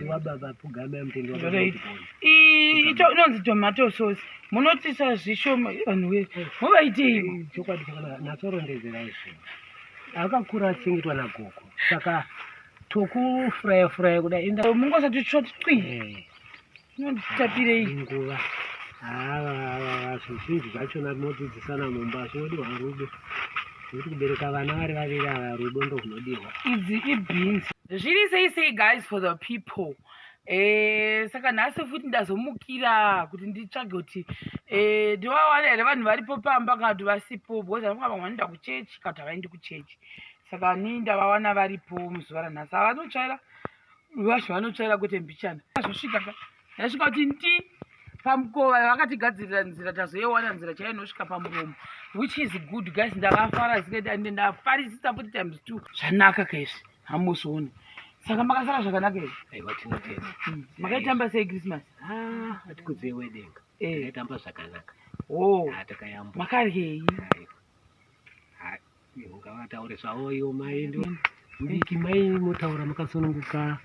wababa pugame mtendi wababa inonzi tomato sauce munotisa zvishoma vanhu we muvaitei chokwadi chakanaka natsorondedzera izvo akakura achengetwa nagogo saka tokufuraya kudai mungosati tsvi inotapirei nguva zvizhinji zvachona tinodzidzisana mumba zvinodiwa rudo nekuti kubereka vana vari vaviri ava rudo ndo kunodiwa. Idzi ibeans zviri sei guys for the people. Saka nhasi futi ndazomukira kuti nditsvage kuti ndivawana here vanhu varipo pamba kana kuti vasipo because vamwe vanoenda kuchechi kana kuti havaendi kuchechi. Saka nii ndavawana varipo muzuva ranhasi avanotsvaira vacho vanotsvaira kwete mbichana azosvika ndasvika kuti ndi pamukova vakatigadzirira nzira tazoiwana nzira chaiyo inosvika pamuromo which is good guys. Ndakafara zikaita ende ndafarisisa futi times 2 zvanaka kaizvi hamuzooni. Saka makasara zvakanaka here? Aiwa tinotenda. Makaitamba sei Christmas? Hatikudze wedding. Taitamba zvakanaka. Takayamba. Makaryei? Ungavataure zvavo iwo mai ndo mbiki mai motaura makasununguka.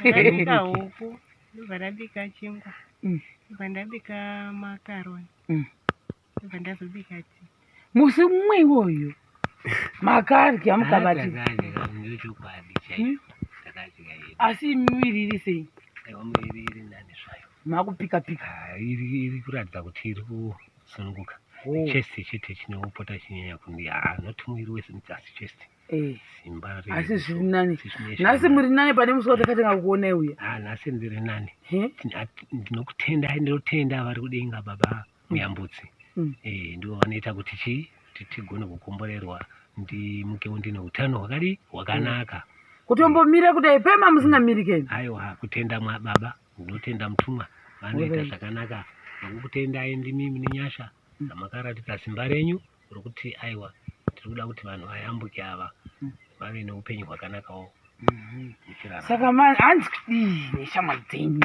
Ndabika huku, ndobva ndabika chingwa, ndobva ndabika makaroni, ndobva ndazobika tii. Musi mumwe iwoyo makarya mukabati ndochokwadi chaiyo takadya yedu. Asi miviri iri sei? Aiwa miviri iri nani zvayo makupika iri kuratidza kuti iri kusununguka. Chest chete chinopota chinyanya kundi not mwiri wese asi chest simba asi zviri nani. Nhasi muri nani pane musi watakatanga kuona uya? Nhasi ndiri nani. Ndinotenda vari kudenga baba muyambutsi ndivo vanoita kuti tigone kukomborerwa ndimukewo ndine utano hwakanaka. Kutombomira kudai pema musingamiri keni? Aiwa kutenda baba ndinotenda mutumwa vanoita zvakanaka nekukutendai ndimi mune nyasha dzamakaratidza simba renyu rokuti aiwa tiri kuda kuti vanhu vayambuke ava vave neupenyu hwakanakawo. Saka hanzi neshamwari dzenyu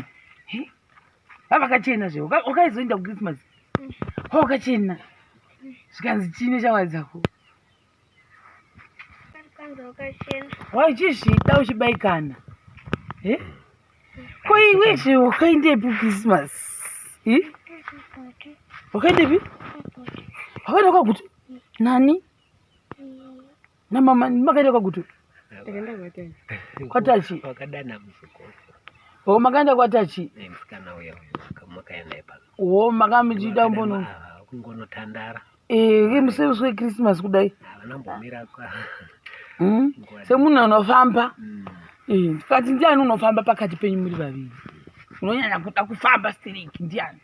vavakachena zve wakaizoenda kuChristmas wakachena zvikanzi chine shamwari dzako waichizvida uchibaikana ko iwezve wakaendepi kuChristmas? Wakaendepi? Wakaenda kwagutu nani namama? Makaenda kwagutu kwatachi? Wakadana musukuru. Makaenda kwatachi? Musikana uya makaenda ipa. Makamuchida mbono kungonotandara. Musi weChristmas kudai vanambomira kwa semunhu anofamba. Tikati ndiani unofamba pakati penyu muri vaviri unonyanya kuda kufamba straight ndiani?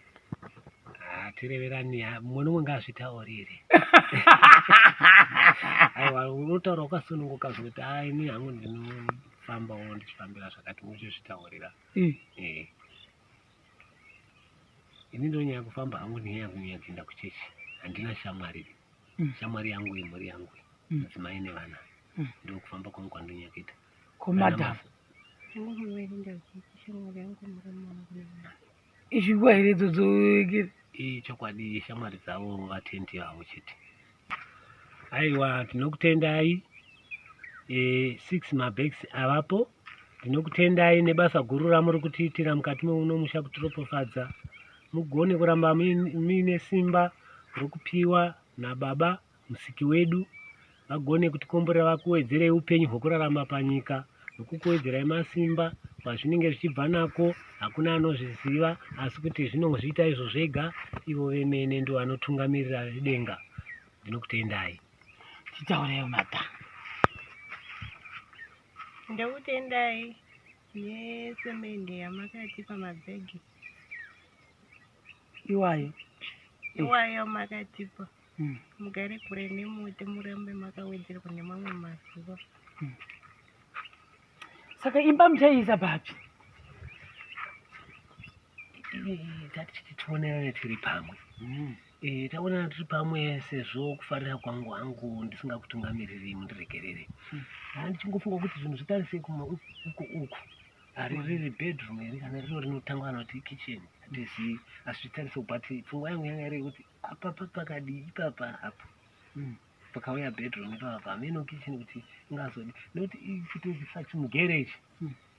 Tireverani mumwe nomwe ngazvitaurire. Aiwa unotaura ukasununguka zvekuti ini hangu ndinofambawo ndichifambira zvakati muchizvitaurira. Ini ndinonyanya kufamba hangu ndinyanya kunyanya kuenda kuchechi. Handina shamwari. Shamwari yangu imhuri yangu madzimai nevana ndio kufamba kwangu kwandonyanya kuita. Komadhamu izvi nguva here idzodzo? Chokwadi shamwari dzavo vatendi vavo chete. Aiwa tinokutendai 6 mabags avapo. Tinokutendai nebasa guru ramuri kutiitira mukati meuno musha kutiropofadza. Mugone kuramba muine simba rokupiwa nababa musiki wedu. Vagone kutikomborera vakuwedzerei upenyu hwekurarama panyika nokukuwedzerai masimba pazvinenge zvichibva nako. Hakuna anozviziva asi kuti zvinozviita izvo zvega ivo vemene ndo vanotungamirira denga. Ndinokutendai. Titaurewo mata. Ndakutendai nesemende yamakatipa mabhegi iwayo makatipa. Mugare kure nemuti murambe makawedzerwa nemamwe mazuva. Saka imba muchaiisa papi? Tionerane tiri pamwe. Taonana tiri pamwe sezvo kufarira kwangu hangu ndisingakutungamiriri mundiregerere. Ndichingofunga kuti zvinhu zvitarisei uku ari riri bedroom here kana rino rinotangwa noti kitchen hatizivi asi zvitarisei but pfungwa yangu yanga iri kuti apa pakadii ipapa apa pakauya bedroom ipapa hameno kitchen kuti ingazodi nekuti chitoisa chimugereji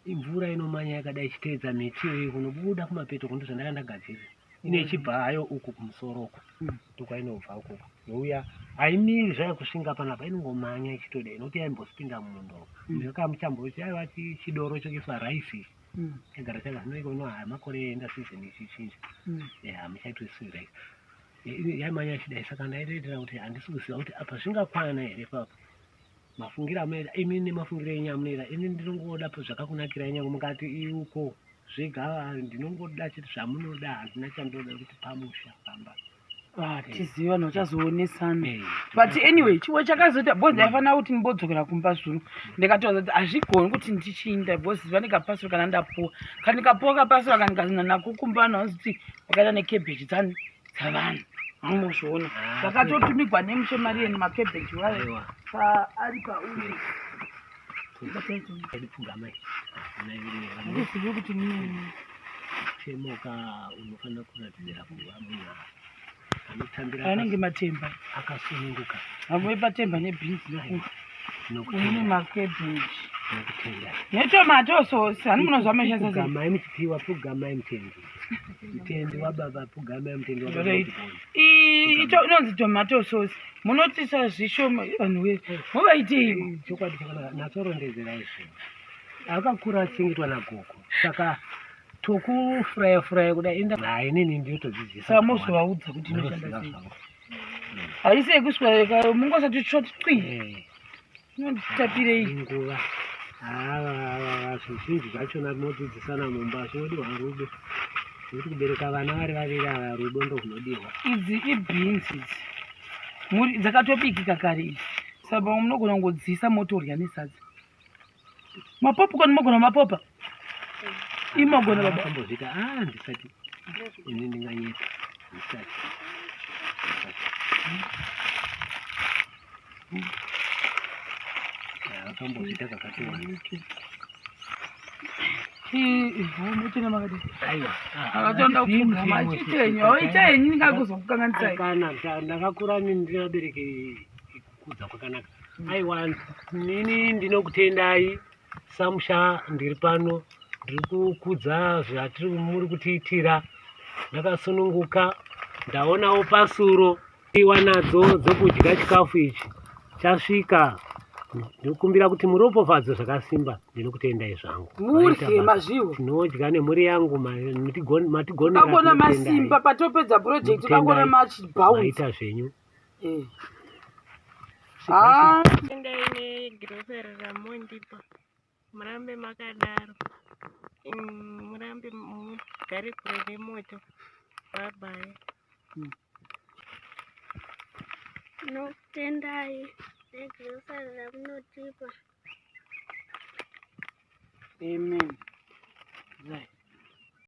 imvura inomanya yakadai ichiteedza miti iyoyo kunobuda kumapeto kundo zvandanga ndagadzira ine ichibva hayo uku kumusoroko ndokwainobva ukoko youya haimiri zvayo kusvinga panapa inongomanya ichitoda inoti yaimbosipinda mumundo ndakamuchamboiti aiwa chidoro chokuiswa raisi chagara chakazvinoiko ino makore enda sizoni ichichinja hamuchaitwisi raisi yaimanya chidai saka ndaitoitira kuti handisi kuziva kuti apa zvingakwana here papa mafungiro amunoita imi nemafungiro enyu amunoita ini ndinongoda zvakakunakira nyange mukati iuko zvega ndinongoda chiti zvamunoda handina chandoda kuti pamusha pamba tiziva nochazoonesana but anyway chiwo chakazoita bhozi ndaifanira kuti nimbodzokera kumba zvino ndikataura kuti hazvigoni kuti ndichinda bhozi ziva ndikapasura kana ndapuwa kana ndikapuwa kapasura kana ndikazina nakukumbana wazuti wakaita nekebheji dzavanhu amuzviona zvakatotumigwa nemushe mari yeni makebheji wayo ari pauye ndisivi kuti chemoka unofanira kuratidzira kuva munhu anenge matemba akasununguka amwe patemba nebhinzi ine makebheji netomato sosi hani munozvamashasa pugamai muchipiwa pugamai mutendi wababa pugamai mutendi inonzi tomato sosi munotisa zvishoma vanhuwe muvaitei chokwadi chakanaka natsorondedzera izvo akakura achingetwa nagogo saka tokufuraya kudai inini ndinotodzidzisa saka mozovaudza kuti inoshanda sei haisi yekuswaa mungosati shoti twi inotapirei nguva zvizhinji zvachona tinodzidzisana mumba zvinodiwa rudo nekuti kubereka vana vari vaviri ava rudo ndo kunodiwa idzi ibhinzi muri dzakatobikika kare idzi saka munogona kungodzisa motorya nesadza mapopcorn mogona mapopa imogona baba ambozvita ndisati ini ndinganyeta ndisati akambozvita kakatiwanda muchina makati akatonda kupfugama achitenyu aitenyu ndingakuzokukanganisai kana ndakakura ndinabereke kukudza kwakanaka aiwa nini ndinokutendai samusha ndiri pano ndiri kukudza zvatiri muri kutiitira ndakasununguka ndaonawo pasuro iwa nadzo dzokudya chikafu ichi chasvika ndinokumbira kuti muropofadzo zvakasimba ndinokutendai zvangu murye mazviwo tinodya nemhuri yangu matigona masimba patopedza project kakona machibhaita zvenyu tendai negroseri ramondipa murambe makadaro murambe mugare kure nemoto babaya nokutendai negrosari ramunotipa amen. Right.